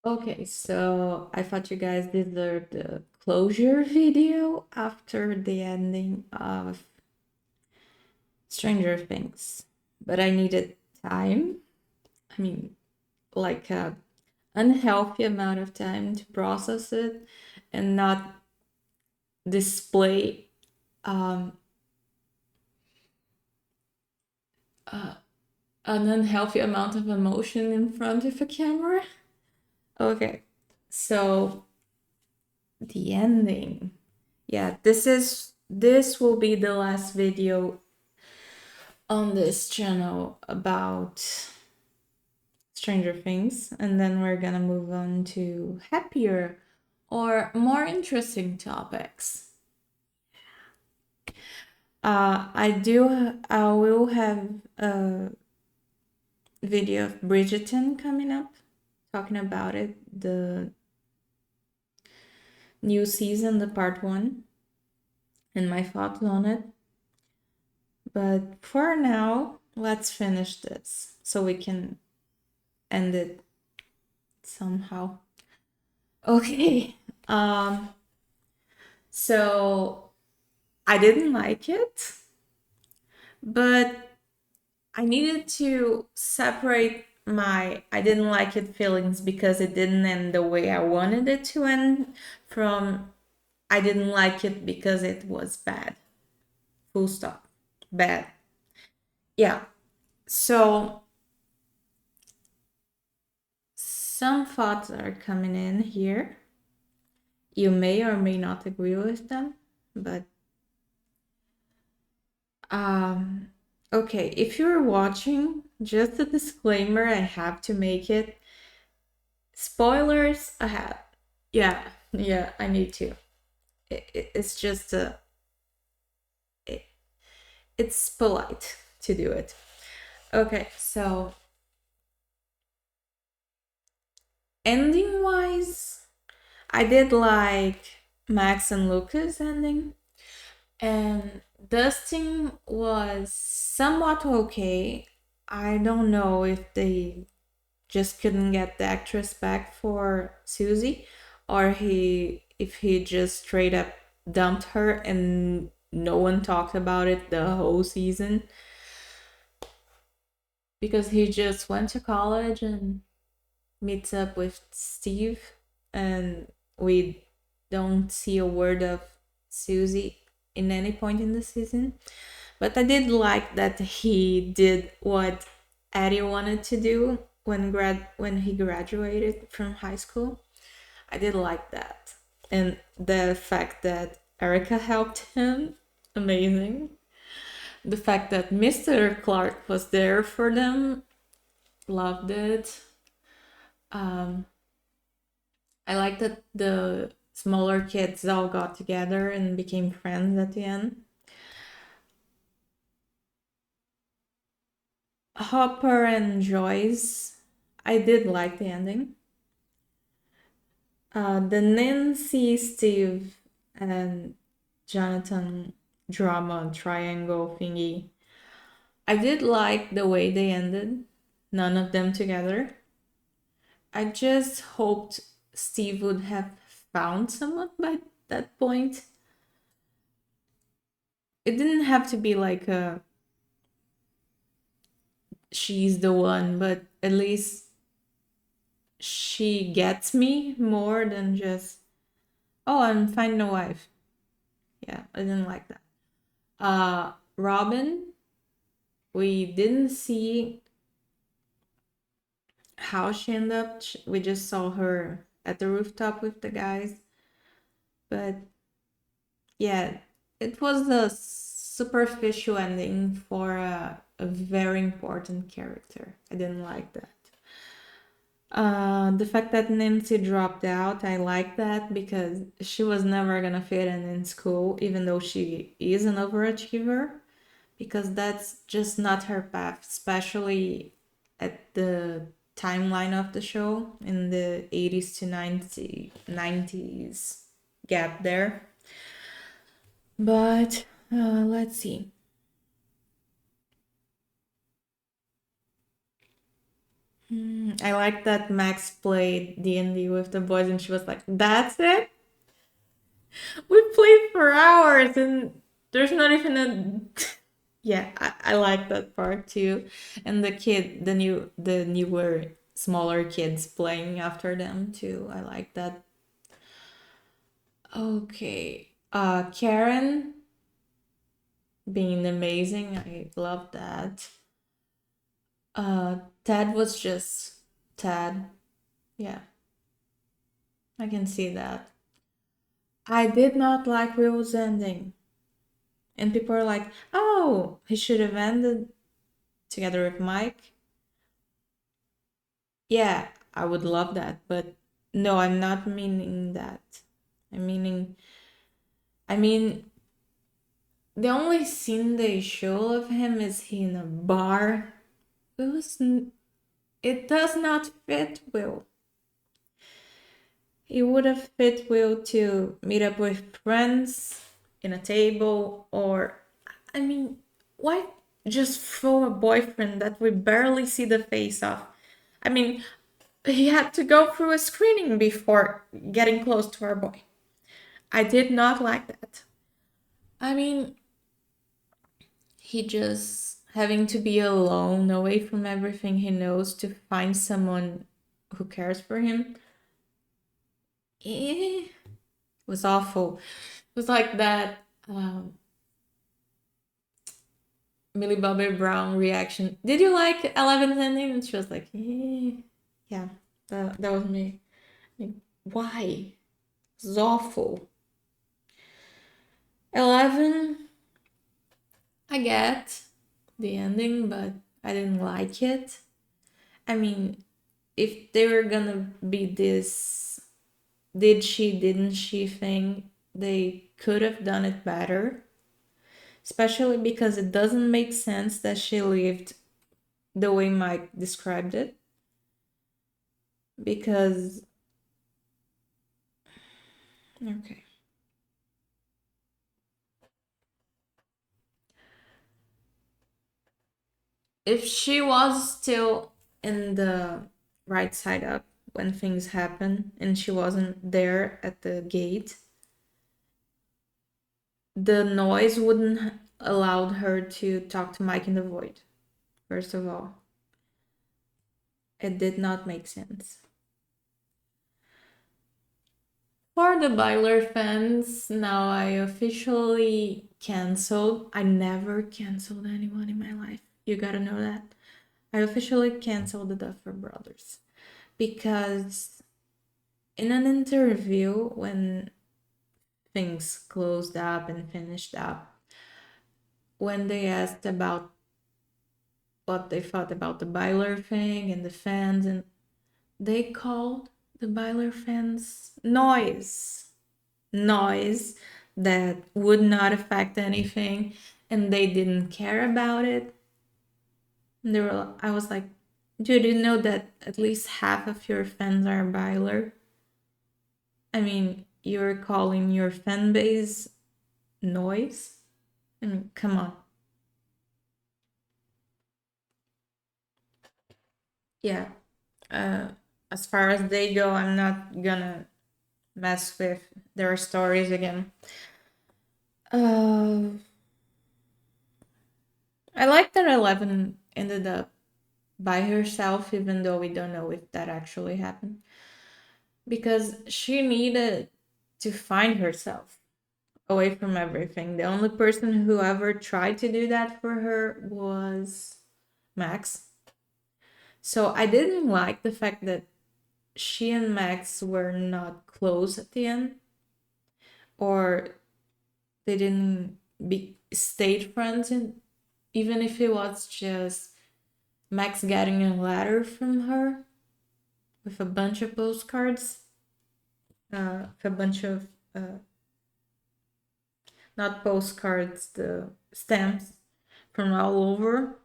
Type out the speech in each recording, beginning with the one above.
Okay, so I thought you guys deserved the closure video after the ending of Stranger Things, but I needed time. I mean, like a unhealthy amount of time to process it and not display um, uh, an unhealthy amount of emotion in front of a camera. Okay, so the ending. Yeah, this will be the last video on this channel about Stranger Things, and then we're gonna move on to happier or more interesting topics. I will have a video of Bridgerton coming up, talking about it, the new season, the part one, and my thoughts on it. But for now, let's finish this so we can end it somehow. Okay. Um, so I didn't like it, but I needed to separate my I didn't like it feelings because it didn't end the way I wanted it to end from I didn't like it because it was bad. Full stop. Bad. Yeah. So some thoughts are coming in here. You may or may not agree with them, but um okay, if you're watching, just a disclaimer, I have to make it. Spoilers ahead. Yeah, yeah, I need to. It's just it, it's polite to do it. Okay, so ending wise, I did like Max and Lucas ending, and Dustin was somewhat okay. I don't know if they just couldn't get the actress back for Susie, or he if he just straight up dumped her and no one talked about it the whole season because he just went to college and meets up with Steve, and we don't see a word of Susie in any point in the season. But I did like that he did what Eddie wanted to do when he graduated from high school. I did like that. And the fact that Erica helped him, amazing. The fact that Mr. Clark was there for them, loved it. Um, I like that the smaller kids all got together and became friends at the end. Hopper and Joyce, I did like the ending. The Nancy, Steve, and Jonathan drama triangle thingy. I did like the way they ended, none of them together. I just hoped Steve would have found someone by that point. It didn't have to be like a she's the one, but at least she gets me more than just, oh, I'm finding a wife. Yeah, I didn't like that. Robin, we didn't see how she ended up. We just saw her at the rooftop with the guys. But yeah, it was a superficial ending for a very important character. I didn't like that. The fact that Nancy dropped out, I like that because she was never gonna fit in school, even though she is an overachiever, because that's just not her path, especially at the timeline of the show in the 80s to 90s gap there. But let's see. I like that Max played D&D with the boys and she was like, "That's it? We played for hours and there's not even a..." Yeah, I like that part too. And the newer, smaller kids playing after them too. I like that. Okay. Karen being amazing. I love that. Ted was just Ted. Yeah, I can see that. I did not like Will's ending. And people are like, oh, he should have ended together with Mike. Yeah, I would love that, but no, I'm not meaning that. I'm meaning, I mean, the only scene they show of him is he in a bar. It does not fit Will. It would have fit Will to meet up with friends in a table, or, I mean, why just throw a boyfriend that we barely see the face of? I mean, he had to go through a screening before getting close to our boy. I did not like that. I mean, he just having to be alone, away from everything he knows to find someone who cares for him. It was awful. It was like that Millie Bobby Brown reaction. Did you like 11's ending? And she was like, yeah, that was me. Like, why? It was awful. 11, I get the ending, but I didn't like it. I mean, if they were gonna be this did she, didn't she thing, they could have done it better. Especially because it doesn't make sense that she lived the way Mike described it. Because, okay. If she was still in the right side up when things happen and she wasn't there at the gate, the noise wouldn't allowed her to talk to Mike in the void. First of all, it did not make sense. For the Byler fans, now I officially canceled. I never canceled anyone in my life. You gotta know that. I officially canceled the Duffer Brothers because in an interview when things closed up and finished up, when they asked about what they thought about the Byler thing and the fans, and they called the Byler fans noise that would not affect anything, and they didn't care about it. And I was like, dude, you know that at least half of your fans are Byler? I mean, you're calling your fan base noise? I mean, come on. Yeah. Uh, as far as they go, I'm not gonna mess with their stories again. Uh, I like that 11 ended up by herself, even though we don't know if that actually happened. Because she needed to find herself away from everything. The only person who ever tried to do that for her was Max. So I didn't like the fact that she and Max were not close at the end, or they didn't be stayed friends, and even if it was just Max getting a letter from her with a bunch of postcards, with a bunch of not postcards, the stamps from all over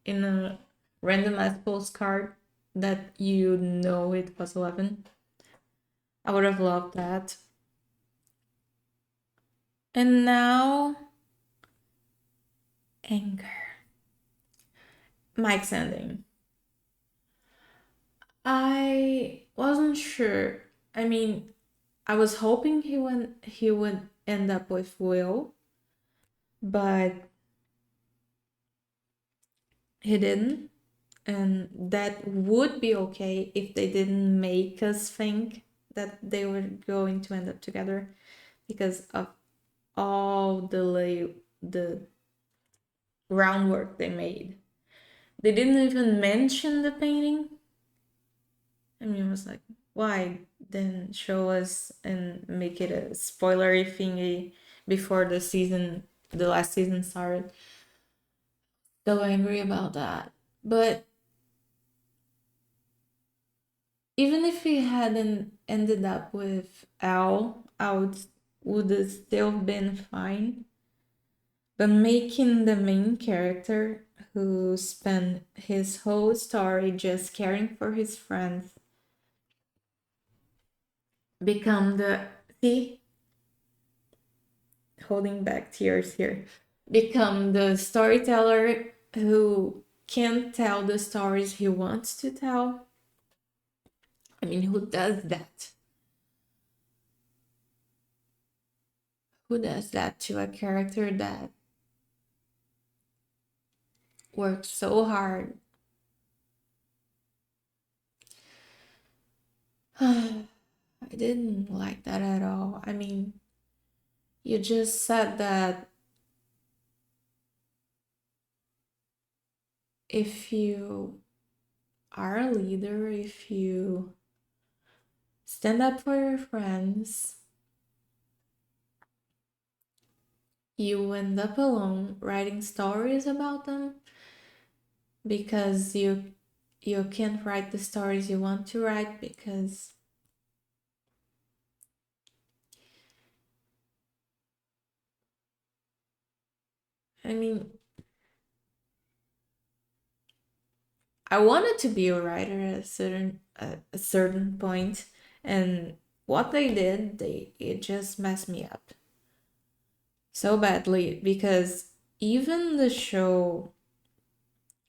in a random ass postcard that you know it was 11. I would have loved that. And now, anger. Mike's ending. I wasn't sure. I mean, I was hoping he would end up with Will, but he didn't. And that would be okay if they didn't make us think that they were going to end up together because of all the groundwork they made. They didn't even mention the painting. I mean, it was like, why then show us and make it a spoilery thingy before the last season started? So angry about that. But even if he hadn't ended up with Al, would have still been fine. But making the main character who spent his whole story just caring for his friends become the see holding back tears here, become the storyteller who can't tell the stories he wants to tell. I mean, who does that? Who does that to a character that works so hard? I didn't like that at all. I mean, you just said that if you are a leader, if you stand up for your friends, you end up alone writing stories about them because you can't write the stories you want to write because I mean I wanted to be a writer at a certain point, and what they did, it just messed me up so badly because even the show,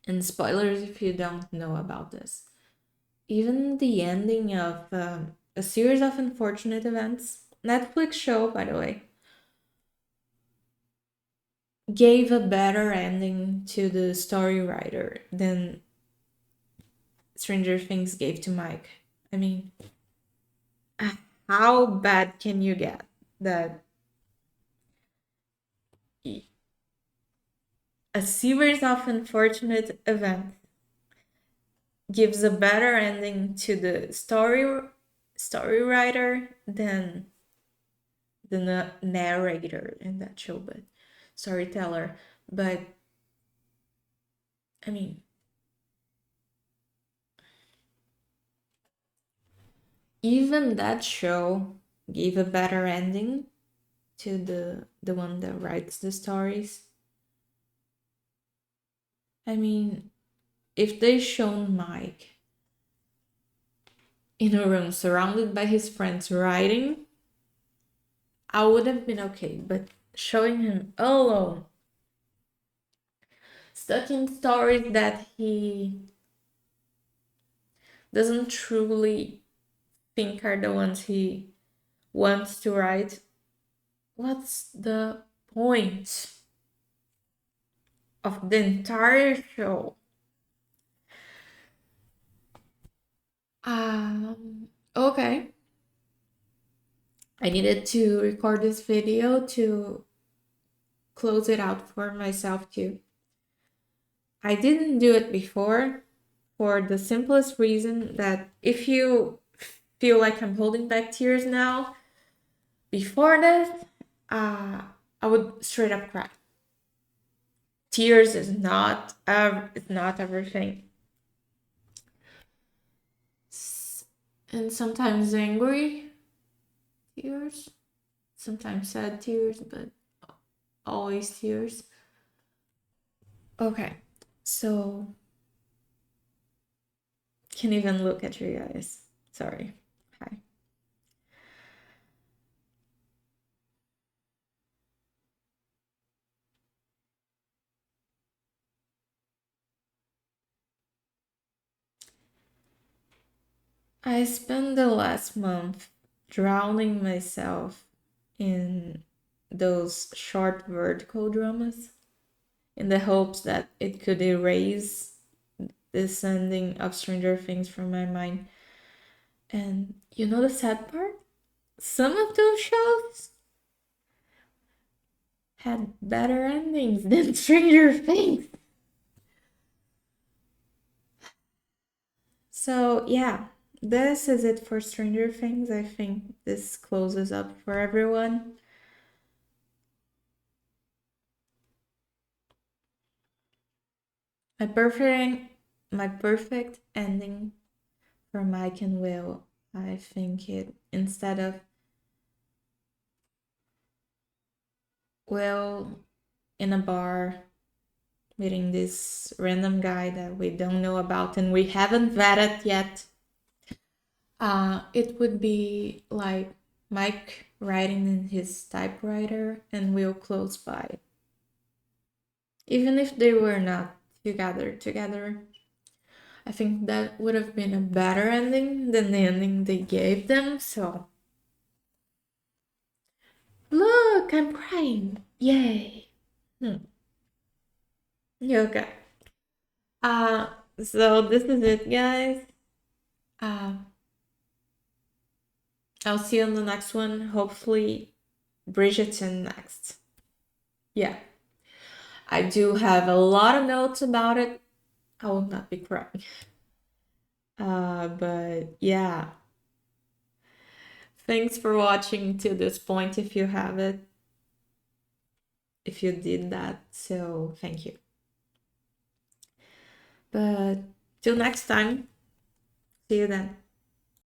and spoilers if you don't know about this, even the ending of a series of unfortunate events, Netflix show by the way, gave a better ending to the story writer than Stranger Things gave to Mike. I mean, how bad can you get that a series of unfortunate events gives a better ending to the story writer than the narrator in that show, but storyteller. But I mean, even that show gave a better ending to the one that writes the stories. I mean, if they shown Mike in a room surrounded by his friends writing, I would have been okay. But showing him alone, stuck in stories that he doesn't truly think are the ones he wants to write, what's the point of the entire show? Okay. I needed to record this video to close it out for myself too. I didn't do it before for the simplest reason that if you feel like I'm holding back tears now, before this, I would straight up cry. Tears is not it's not everything. And sometimes angry tears, sometimes sad tears, but always tears. Okay, so can't even look at your eyes. Sorry. Hi. I spent the last month drowning myself in those short vertical dramas in the hopes that it could erase this ending of Stranger Things from my mind. And you know the sad part? Some of those shows had better endings than Stranger Things. So, yeah, this is it for Stranger Things. I think this closes up for everyone. My perfect ending for Mike and Will. I think it, instead of Will in a bar meeting this random guy that we don't know about and we haven't vetted yet, it would be like Mike writing in his typewriter and Will close by. Even if they were not together, I think that would have been a better ending than the ending they gave them. So, look, I'm crying. Yay. Okay. So this is it, guys. I'll see you on the next one. Hopefully, Bridgerton next. Yeah. I do have a lot of notes about it. I will not be crying. But yeah. Thanks for watching to this point if you have it. If you did that, so thank you. But till next time, see you then.